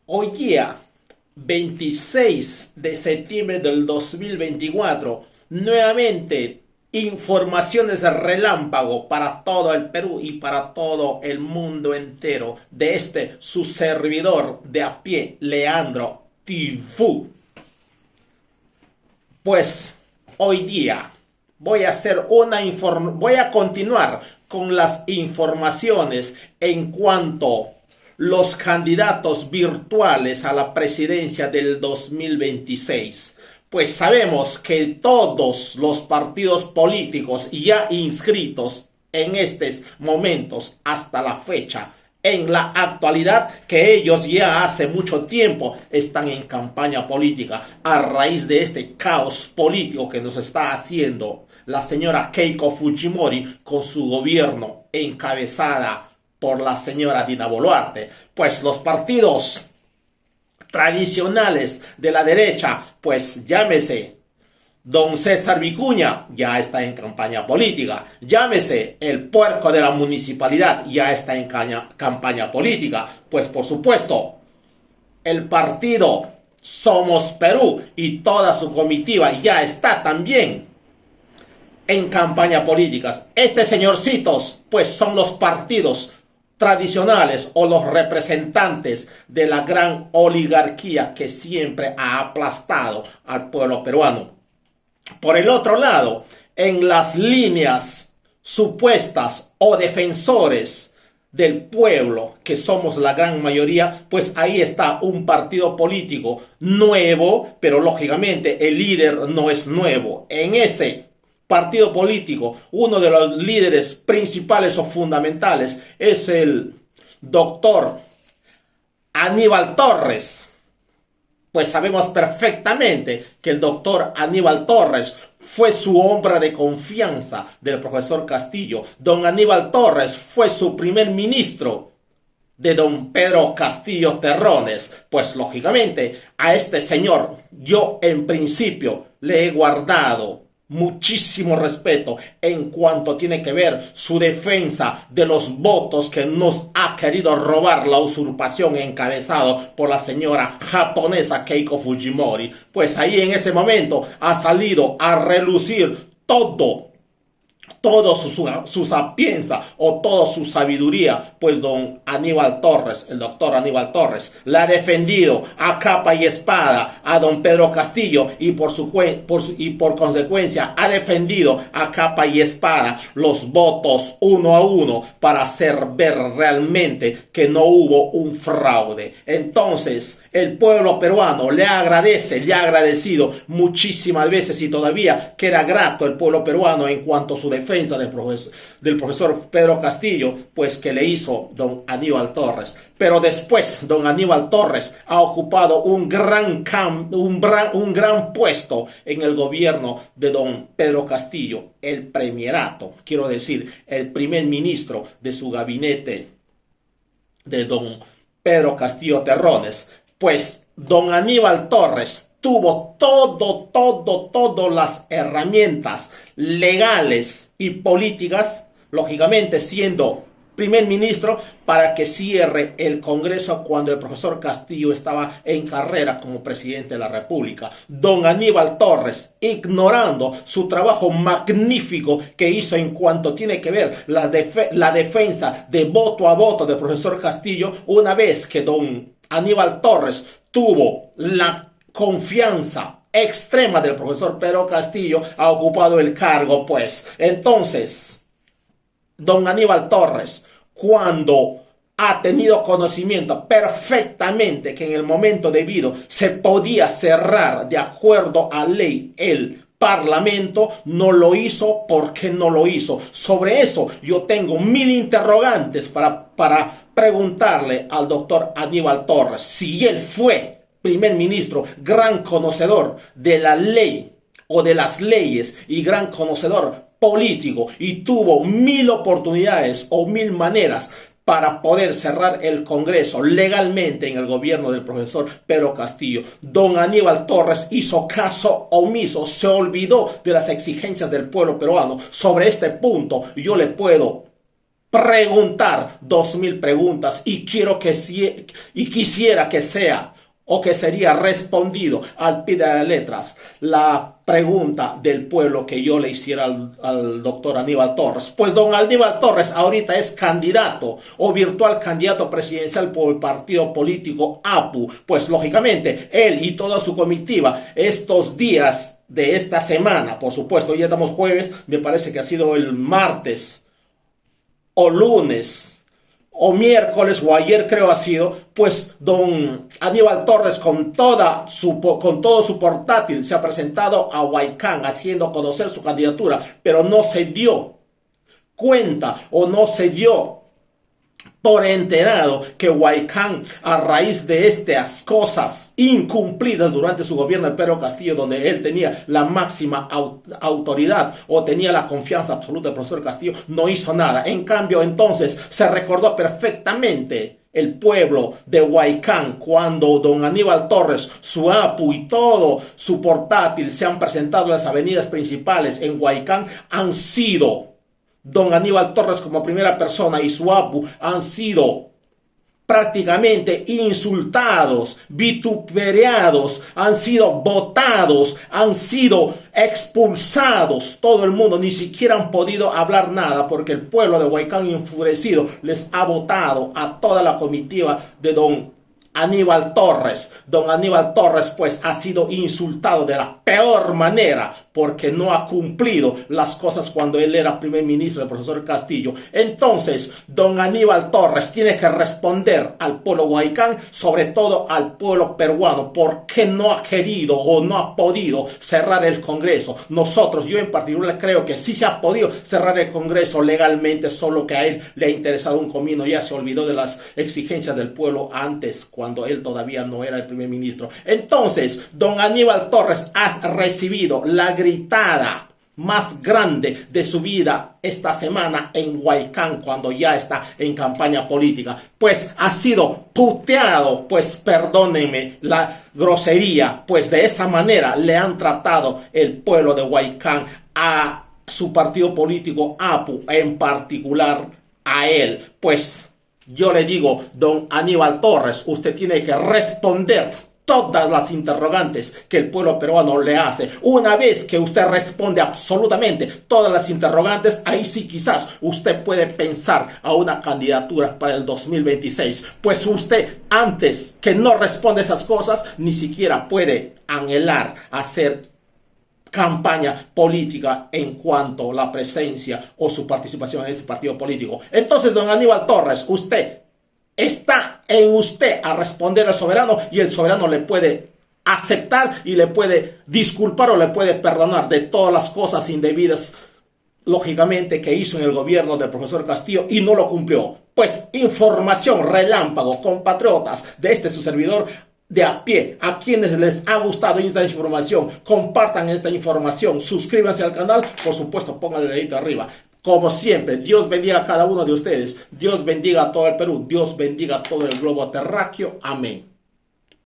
Hoy día, 26 de septiembre del 2024, nuevamente informaciones de relámpago para todo el Perú y para todo el mundo entero de su servidor de a pie, Leandro Tifú. Pues hoy día voy a continuar con las informaciones en cuanto los candidatos virtuales a la presidencia del 2026. Pues sabemos que todos los partidos políticos ya inscritos en estos momentos hasta la fecha, en la actualidad, que ellos ya hace mucho tiempo están en campaña política a raíz de este caos político que nos está haciendo la señora Keiko Fujimori con su gobierno encabezada por la señora Dina Boluarte. Pues los partidos tradicionales de la derecha, pues llámese don César Vicuña, ya está en campaña política. Llámese el puerco de la municipalidad, ya está en campaña política. Pues por supuesto, el partido Somos Perú y toda su comitiva ya está también en campaña política. Señorcitos, pues son los partidos tradicionales o los representantes de la gran oligarquía que siempre ha aplastado al pueblo peruano. Por el otro lado, en las líneas supuestas o defensores del pueblo, que somos la gran mayoría, pues ahí está un partido político nuevo, pero lógicamente el líder no es nuevo. En ese partido político, uno de los líderes principales o fundamentales es el doctor Aníbal Torres. Pues sabemos perfectamente que el doctor Aníbal Torres fue su hombre de confianza del profesor Castillo. Don Aníbal Torres fue su primer ministro de don Pedro Castillo Terrones. Pues lógicamente a este señor yo en principio le he guardado muchísimo respeto en cuanto tiene que ver su defensa de los votos que nos ha querido robar la usurpación encabezado por la señora japonesa Keiko Fujimori. Pues ahí en ese momento ha salido a relucir todo su sapienza o toda su sabiduría, pues don Aníbal Torres, el doctor Aníbal Torres, le ha defendido a capa y espada a don Pedro Castillo y por consecuencia ha defendido a capa y espada los votos uno a uno para hacer ver realmente que no hubo un fraude. Entonces el pueblo peruano le ha agradecido muchísimas veces y todavía queda grato el pueblo peruano en cuanto a su defensa del profesor Pedro Castillo, pues que le hizo don Aníbal Torres. Pero después don Aníbal Torres ha ocupado un gran puesto en el gobierno de don Pedro Castillo, el premierato, quiero decir, el primer ministro de su gabinete de don Pedro Castillo Terrones. Pues don Aníbal Torres tuvo todas las herramientas legales y políticas, lógicamente siendo primer ministro, para que cierre el Congreso cuando el profesor Castillo estaba en carrera como presidente de la República. Don Aníbal Torres, ignorando su trabajo magnífico que hizo en cuanto tiene que ver la defensa de voto a voto del profesor Castillo, una vez que don Aníbal Torres tuvo la confianza extrema del profesor Pedro Castillo, ha ocupado el cargo, pues. Entonces, don Aníbal Torres, cuando ha tenido conocimiento perfectamente que en el momento debido se podía cerrar de acuerdo a ley el Parlamento, no lo hizo. ¿Por qué no lo hizo? Sobre eso yo tengo 1000 interrogantes para preguntarle al doctor Aníbal Torres. Si él fue primer ministro, gran conocedor de la ley o de las leyes y gran conocedor político y tuvo 1000 oportunidades o 1000 maneras para poder cerrar el Congreso legalmente en el gobierno del profesor Pedro Castillo, don Aníbal Torres hizo caso omiso, se olvidó de las exigencias del pueblo peruano. Sobre este punto yo le puedo preguntar 2000 preguntas y quisiera que sea o que sería respondido al pie de las letras la pregunta del pueblo que yo le hiciera al doctor Aníbal Torres. Pues don Aníbal Torres ahorita es candidato o virtual candidato presidencial por el partido político APU. Pues lógicamente él y toda su comitiva estos días de esta semana, por supuesto, ya estamos jueves, me parece que ha sido el martes o lunes o miércoles o ayer creo ha sido, pues don Aníbal Torres con todo su portátil se ha presentado a Huaycán haciendo conocer su candidatura, pero no se dio cuenta o no se dio por enterado que Huaycán, a raíz de estas cosas incumplidas durante su gobierno de Pedro Castillo, donde él tenía la máxima autoridad o tenía la confianza absoluta del profesor Castillo, no hizo nada. En cambio, entonces, se recordó perfectamente el pueblo de Huaycán cuando don Aníbal Torres, su APU y todo su portátil se han presentado en las avenidas principales en Huaycán, han sido don Aníbal Torres como primera persona y su APU han sido prácticamente insultados, vituperados, han sido votados, han sido expulsados. Todo el mundo ni siquiera han podido hablar nada porque el pueblo de Huaycán enfurecido les ha votado a toda la comitiva de don Aníbal Torres. Don Aníbal Torres pues ha sido insultado de la peor manera porque no ha cumplido las cosas cuando él era primer ministro del profesor Castillo. Entonces, don Aníbal Torres tiene que responder al pueblo Huaycán, sobre todo al pueblo peruano, por qué no ha querido o no ha podido cerrar el Congreso. Nosotros, yo en particular creo que sí se ha podido cerrar el Congreso legalmente, solo que a él le ha interesado un comino, ya se olvidó de las exigencias del pueblo antes, cuando él todavía no era el primer ministro. Entonces, don Aníbal Torres ha recibido la gritada más grande de su vida esta semana en Huaycán, cuando ya está en campaña política, pues ha sido puteado, pues perdónenme la grosería, pues de esa manera le han tratado el pueblo de Huaycán a su partido político APU, en particular a él. Pues yo le digo, don Aníbal Torres, usted tiene que responder todas las interrogantes que el pueblo peruano le hace. Una vez que usted responde absolutamente todas las interrogantes, ahí sí quizás usted puede pensar a una candidatura para el 2026. Pues usted, antes que no responde esas cosas, ni siquiera puede anhelar hacer campaña política en cuanto a la presencia o su participación en este partido político. Entonces, don Aníbal Torres, usted está en usted a responder al soberano y el soberano le puede aceptar y le puede disculpar o le puede perdonar de todas las cosas indebidas, lógicamente, que hizo en el gobierno del profesor Castillo y no lo cumplió. Pues información relámpago, compatriotas de este su servidor de a pie. A quienes les ha gustado esta información, compartan esta información, suscríbanse al canal, por supuesto pongan el dedito arriba. Como siempre, Dios bendiga a cada uno de ustedes, Dios bendiga a todo el Perú, Dios bendiga a todo el globo terráqueo. Amén.